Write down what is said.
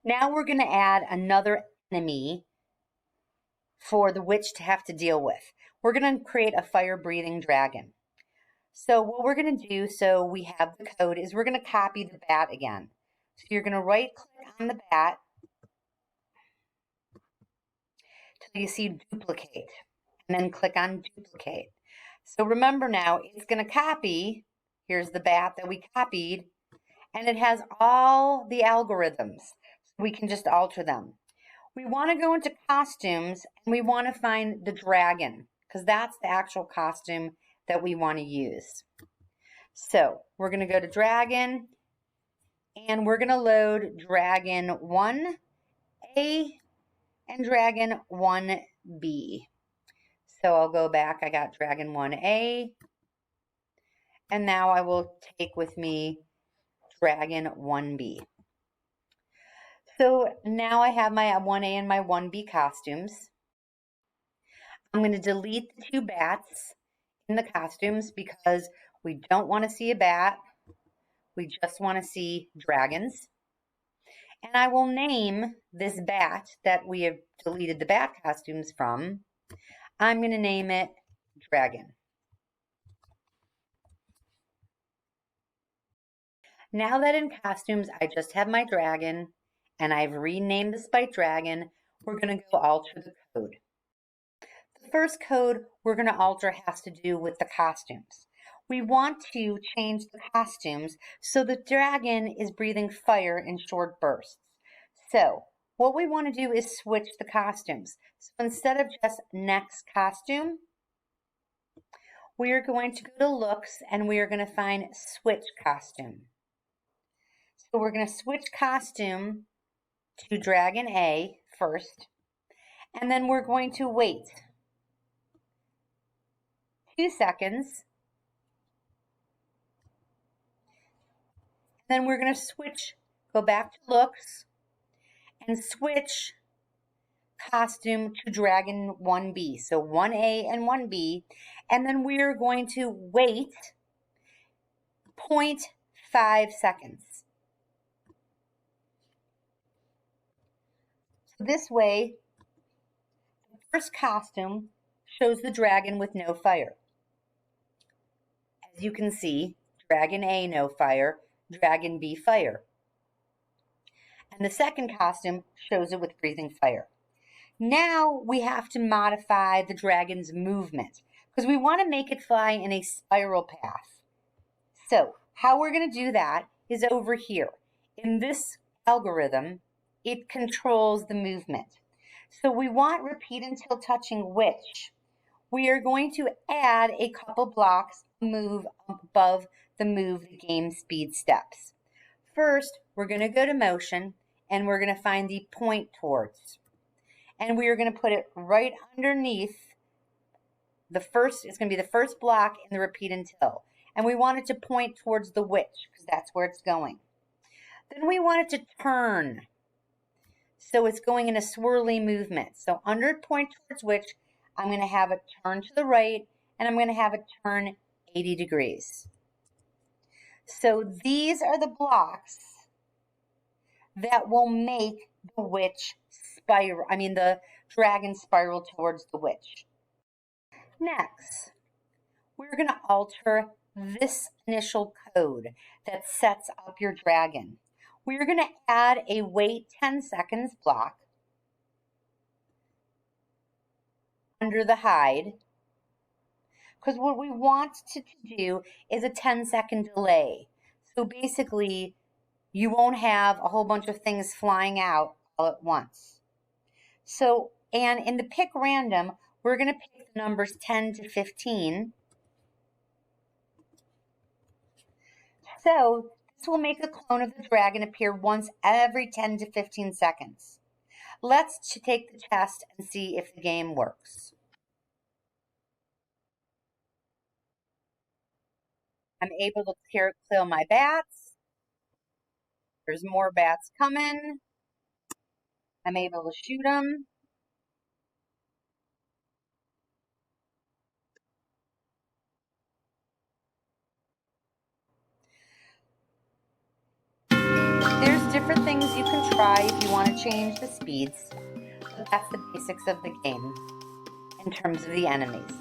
Now we're going to add another enemy for the witch to have to deal with. We're going to create a fire-breathing dragon. So what we're going to do, so we have the code, is we're going to copy the bat again. So you're going to right-click on the bat till you see duplicate, and then click on duplicate. So remember now, it's going to copy, here's the bat that we copied, and it has all the algorithms. So we can just alter them. We want to go into costumes, and we want to find the dragon, because that's the actual costume that we want to use. So we're going to go to dragon, and we're going to load dragon 1A and dragon 1B. So I'll go back, I got dragon 1A, and now I will take with me dragon 1B. So now I have my 1A and my 1B costumes. I'm going to delete the 2 bats in the costumes because we don't want to see a bat. We just want to see dragons. And I will name this bat that we have deleted the bat costumes from. I'm going to name it Dragon. Now that in costumes I just have my dragon and I've renamed the Spite Dragon, we're going to go alter the code. The first code we're going to alter has to do with the costumes. We want to change the costumes so the dragon is breathing fire in short bursts. So what we want to do is switch the costumes. So instead of just next costume, we are going to go to looks and we are going to find switch costume. So we're going to switch costume to Dragon A first, and then we're going to wait 2 seconds. Then we're going to switch, go back to looks, and switch costume to Dragon 1B. So 1A and 1B. And then we're going to wait 0.5 seconds. So this way, the first costume shows the dragon with no fire. As you can see, Dragon A, no fire, Dragon B, fire. And the second costume shows it with breathing fire. Now we have to modify the dragon's movement because we want to make it fly in a spiral path. So how we're going to do that is over here. In this algorithm, it controls the movement. So we want repeat until touching which. We are going to add a couple blocks move above the move the game speed steps. First, we're going to go to motion and we're going to find the point towards. And we are going to put it right underneath the first, it's going to be the first block in the repeat until. And we want it to point towards the witch because that's where it's going. Then we want it to turn. So it's going in a swirly movement. So under point towards witch, I'm going to have it turn to the right and I'm going to have it turn 80 degrees. So these are the blocks that will make the witch spiral, the dragon spiral towards the witch. Next, we're going to alter this initial code that sets up your dragon. We're going to add a wait 10 seconds block under the hide because what we want to do is a 10-second delay. So basically, you won't have a whole bunch of things flying out all at once. So, and in the pick random, we're going to pick the numbers 10 to 15. So this will make a clone of the dragon appear once every 10 to 15 seconds. Let's take the test and see if the game works. I'm able to kill my bats. There's more bats coming. I'm able to shoot them. There's different things you can try if you want to change the speeds, but that's the basics of the game in terms of the enemies.